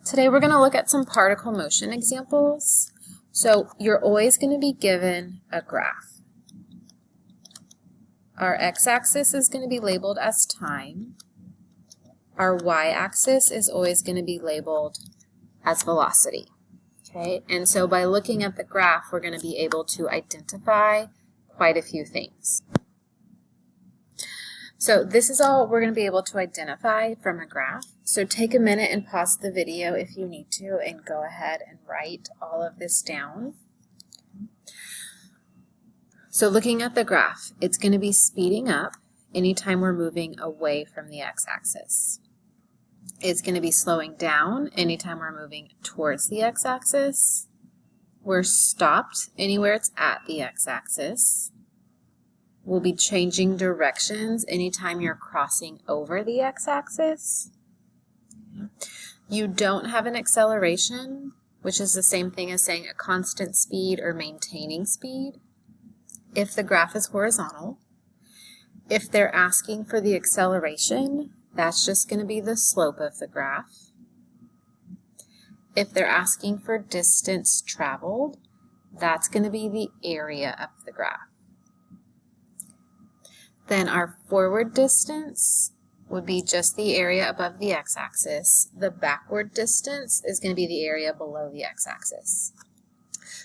Today we're going to look at some particle motion examples. So you're always going to be given a graph. Our x-axis is going to be labeled as time. Our y-axis is always going to be labeled as velocity. Okay, and so by looking at the graph, we're going to be able to identify quite a few things. So this is all we're going to be able to identify from a graph. So take a minute and pause the video if you need to and go ahead and write all of this down. So looking at the graph, it's going to be speeding up anytime we're moving away from the x-axis. It's going to be slowing down anytime we're moving towards the x-axis. We're stopped anywhere it's at the x-axis. We'll be changing directions anytime you're crossing over the x-axis. You don't have an acceleration, which is the same thing as saying a constant speed or maintaining speed, if the graph is horizontal. If they're asking for the acceleration, that's just going to be the slope of the graph. If they're asking for distance traveled, that's going to be the area of the graph. Then our forward distance would be just the area above the x-axis. The backward distance is going to be the area below the x-axis.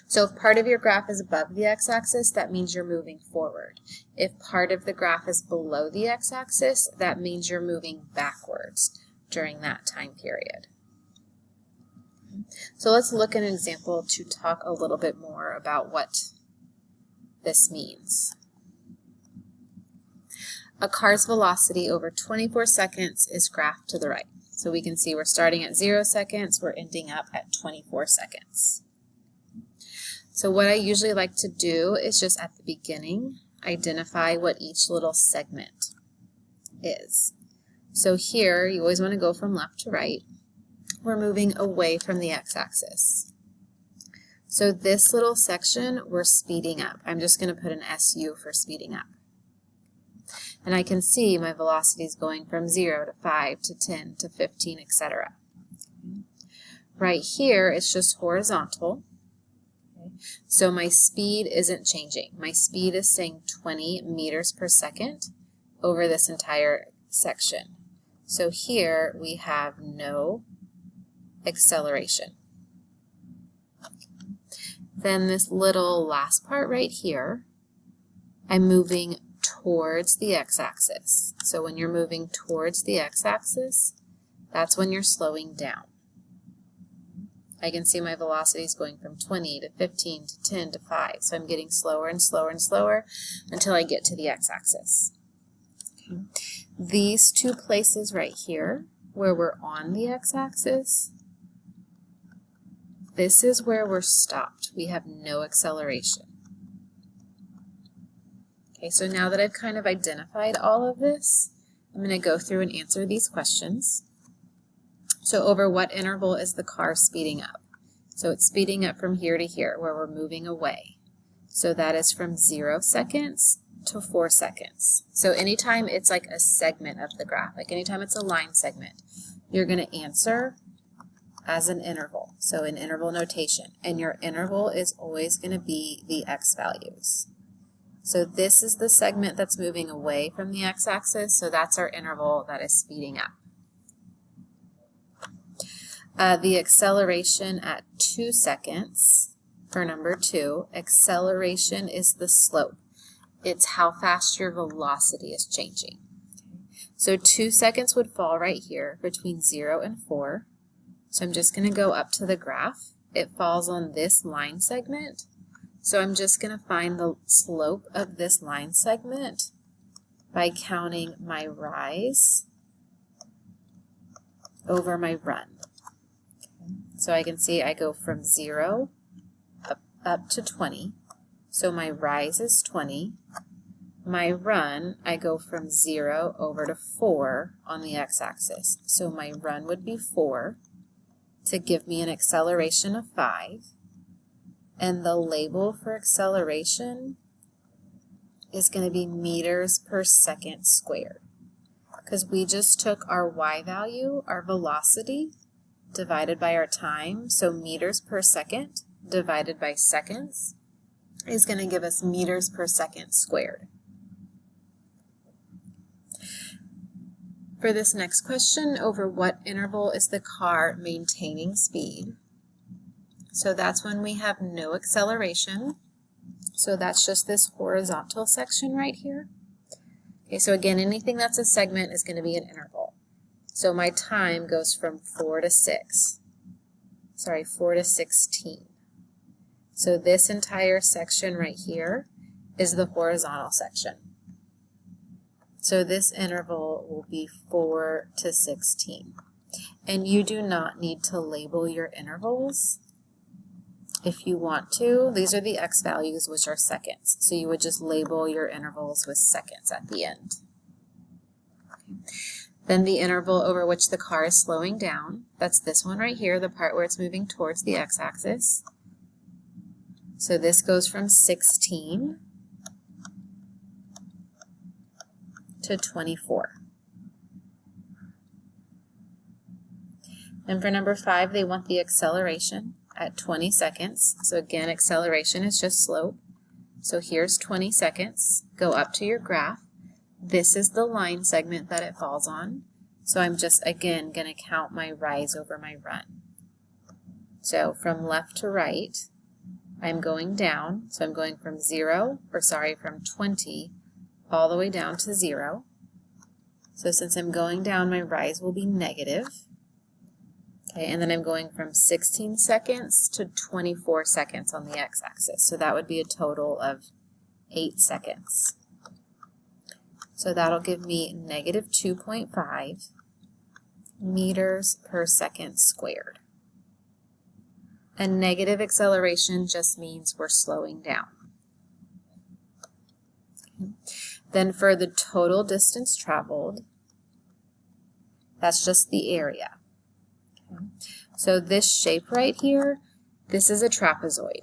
So if part of your graph is above the x-axis, that means you're moving forward. If part of the graph is below the x-axis, that means you're moving backwards during that time period. So let's look at an example to talk a little bit more about what this means. A car's velocity over 24 seconds is graphed to the right. So we can see we're starting at 0 seconds, we're ending up at 24 seconds. So what I usually like to do is just at the beginning, identify what each little segment is. So here, you always want to go from left to right. We're moving away from the x-axis. So this little section, we're speeding up. I'm just going to put an SU for speeding up. And I can see my velocity is going from 0 to 5 to 10 to 15, etc. Right here, it's just horizontal. So my speed isn't changing. My speed is saying 20 meters per second over this entire section. So here we have no acceleration. Then this little last part right here, I'm moving towards the x-axis. So when you're moving towards the x-axis, that's when you're slowing down. I can see my velocity is going from 20 to 15 to 10 to 5. So I'm getting slower and slower and slower until I get to the x-axis. Okay. These two places right here where we're on the x-axis, this is where we're stopped. We have no acceleration. Okay, so now that I've kind of identified all of this, I'm going to go through and answer these questions. So over what interval is the car speeding up? So it's speeding up from here to here where we're moving away. So that is from 0 seconds to 4 seconds. So anytime it's like a segment of the graph, like anytime it's a line segment, you're going to answer as an interval. So in interval notation. And your interval is always going to be the x values. So this is the segment that's moving away from the x-axis, so that's our interval that is speeding up. The acceleration at 2 seconds, for number 2, acceleration is the slope. It's how fast your velocity is changing. So 2 seconds would fall right here between 0 and 4. So I'm just going to go up to the graph. It falls on this line segment. So I'm just going to find the slope of this line segment by counting my rise over my run. Okay. So I can see I go from 0 up to 20. So my rise is 20. My run, I go from 0 over to 4 on the x-axis. So my run would be 4 to give me an acceleration of 5. And the label for acceleration is going to be meters per second squared. Because we just took our y value, our velocity, divided by our time. So meters per second divided by seconds is going to give us meters per second squared. For this next question, over what interval is the car maintaining speed? So that's when we have no acceleration. So that's just this horizontal section right here. Okay, so again, anything that's a segment is going to be an interval. So my time goes from 4 to 16. So this entire section right here is the horizontal section. So this interval will be 4 to 16. And you do not need to label your intervals. If you want to, these are the x values, which are seconds. So you would just label your intervals with seconds at the end. Okay. Then the interval over which the car is slowing down, that's this one right here, the part where it's moving towards the x-axis. So this goes from 16 to 24. And for number 5, they want the acceleration at 20 seconds. So again, acceleration is just slope. So here's 20 seconds. Go up to your graph. This is the line segment that it falls on. So I'm just, again, going to count my rise over my run. So from left to right, I'm going down. So I'm going from from 20 all the way down to 0. So since I'm going down, my rise will be negative. Okay, and then I'm going from 16 seconds to 24 seconds on the x-axis. So that would be a total of 8 seconds. So that'll give me negative 2.5 meters per second squared. And negative acceleration just means we're slowing down. Okay. Then for the total distance traveled, that's just the area. Okay. So this shape right here, this is a trapezoid.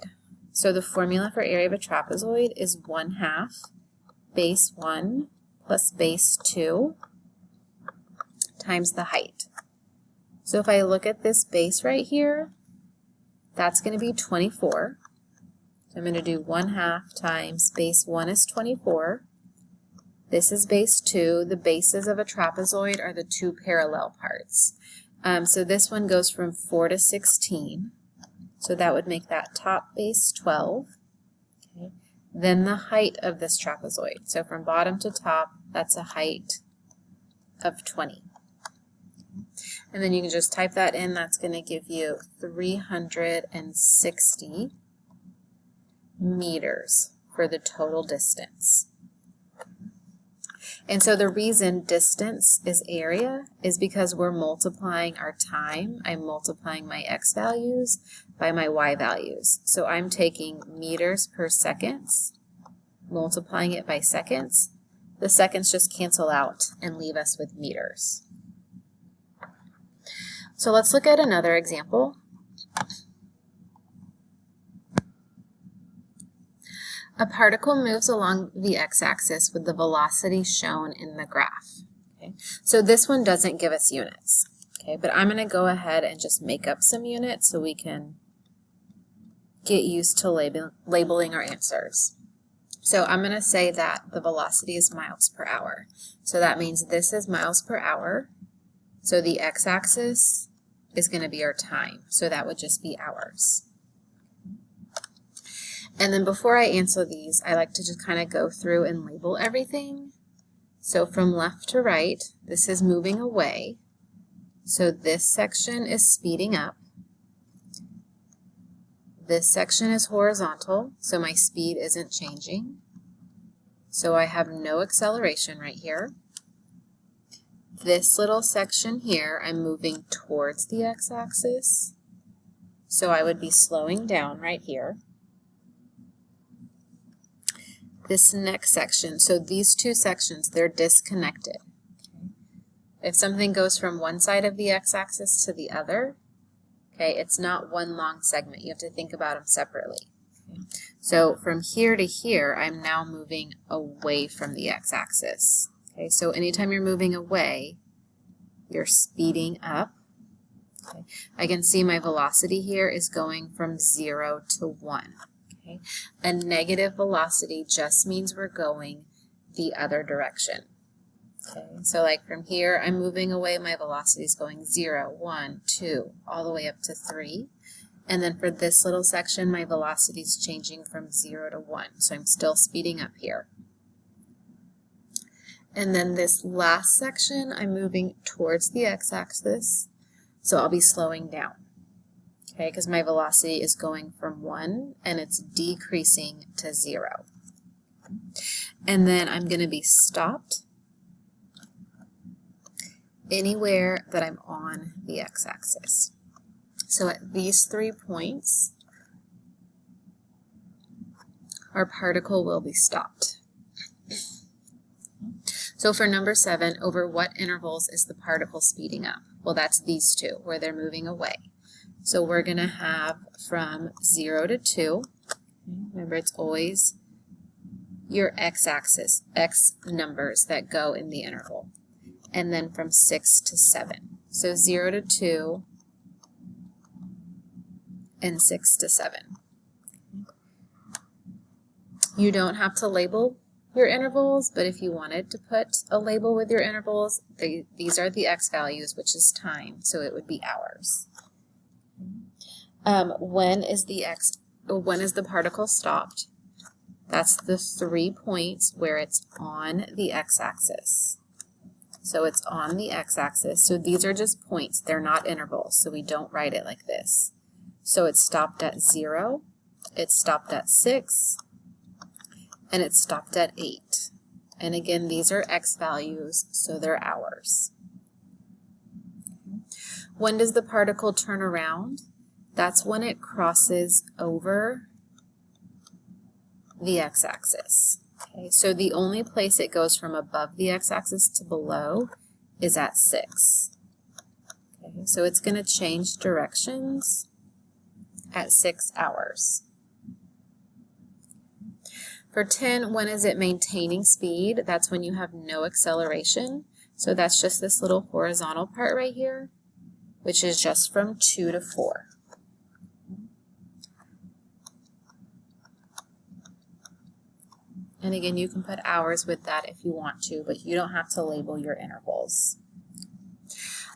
So the formula for area of a trapezoid is 1/2 base 1 plus base 2 times the height. So if I look at this base right here, that's going to be 24. So I'm going to do 1/2 times base 1 is 24. This is base 2. The bases of a trapezoid are the two parallel parts. So this one goes from 4 to 16. So that would make that top base 12. Okay. Then the height of this trapezoid. So from bottom to top, that's a height of 20. And then you can just type that in. That's going to give you 360 meters for the total distance. And so the reason distance is area is because we're multiplying our time. I'm multiplying my x values by my y values. So I'm taking meters per seconds, multiplying it by seconds. The seconds just cancel out and leave us with meters. So let's look at another example. A particle moves along the x-axis with the velocity shown in the graph. Okay. So this one doesn't give us units, okay, but I'm going to go ahead and just make up some units so we can get used to labeling our answers. So I'm going to say that the velocity is miles per hour. So that means this is miles per hour. So the x-axis is going to be our time. So that would just be hours. And then before I answer these, I like to just kind of go through and label everything. So from left to right, this is moving away. So this section is speeding up. This section is horizontal, so my speed isn't changing. So I have no acceleration right here. This little section here, I'm moving towards the x-axis. So I would be slowing down right here. This next section, so these two sections, they're disconnected. Okay. If something goes from one side of the x-axis to the other, okay, it's not one long segment. You have to think about them separately. Okay. So from here to here, I'm now moving away from the x-axis. Okay, so anytime you're moving away, you're speeding up. Okay. I can see my velocity here is going from 0 to 1. Okay? A negative velocity just means we're going the other direction. Okay, so like from here, I'm moving away, my velocity is going 0, 1, 2, all the way up to 3. And then for this little section, my velocity is changing from 0 to 1, so I'm still speeding up here. And then this last section, I'm moving towards the x-axis, so I'll be slowing down. Okay, because my velocity is going from 1 and it's decreasing to 0. And then I'm going to be stopped anywhere that I'm on the x-axis. So at these 3 points, our particle will be stopped. So for number 7, over what intervals is the particle speeding up? Well, that's these two, where they're moving away. So we're going to have from 0 to 2. Remember, it's always your x-axis, x numbers that go in the interval. And then from 6 to 7. So 0 to 2 and 6 to 7. You don't have to label your intervals, but if you wanted to put a label with your intervals, these are the x values, which is time, so it would be hours. When is the particle stopped? That's the 3 points where it's on the x-axis. So it's on the x-axis. So these are just points. They're not intervals, so we don't write it like this. So it stopped at 0, it stopped at 6, and it stopped at 8. And again, these are x values, so they're hours. When does the particle turn around? That's when it crosses over the x-axis. Okay, so the only place it goes from above the x-axis to below is at 6. Okay, so it's going to change directions at 6 hours. For 10, when is it maintaining speed? That's when you have no acceleration. So that's just this little horizontal part right here, which is just from 2 to 4. And again, you can put hours with that if you want to, but you don't have to label your intervals.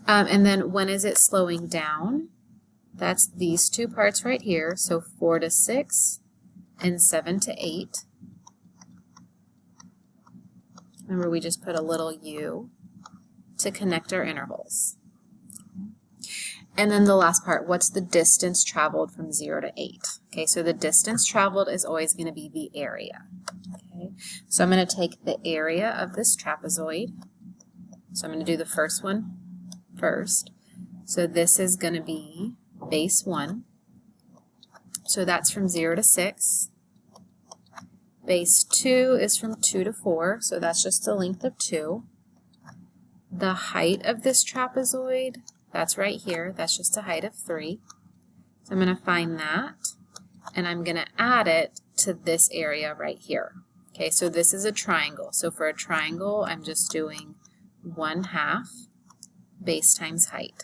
And then when is it slowing down? That's these two parts right here, so 4 to 6 and 7 to 8. Remember, we just put a little u to connect our intervals. And then the last part, what's the distance traveled from 0 to 8? Okay, so the distance traveled is always going to be the area. Okay, so I'm going to take the area of this trapezoid. So I'm going to do the first one first. So this is going to be base 1. So that's from 0 to 6. Base 2 is from 2 to 4, so that's just a length of 2. The height of this trapezoid, that's right here, that's just a height of 3. So I'm going to find that, and I'm going to add it to this area right here. Okay, so this is a triangle. So for a triangle, I'm just doing 1/2 base times height.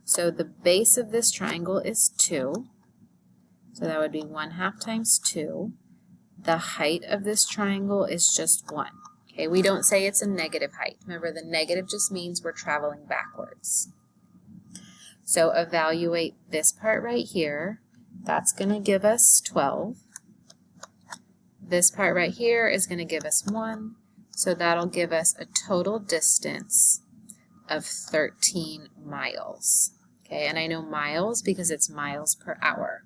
So the base of this triangle is 2. So that would be 1/2 times 2. The height of this triangle is just 1. Okay, we don't say it's a negative height. Remember, the negative just means we're traveling backwards. So evaluate this part right here. That's going to give us 12. This part right here is going to give us 1. So that'll give us a total distance of 13 miles. Okay, and I know miles because it's miles per hour.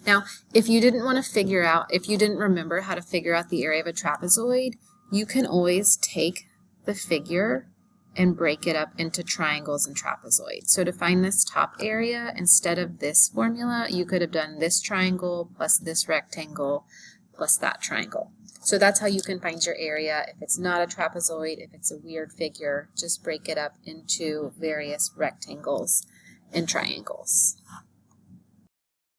Now, if you didn't want to figure out, if you didn't remember how to figure out the area of a trapezoid, you can always take the figure and break it up into triangles and trapezoids. So to find this top area, instead of this formula, you could have done this triangle plus this rectangle plus that triangle. So that's how you can find your area. If it's not a trapezoid, if it's a weird figure, just break it up into various rectangles and triangles.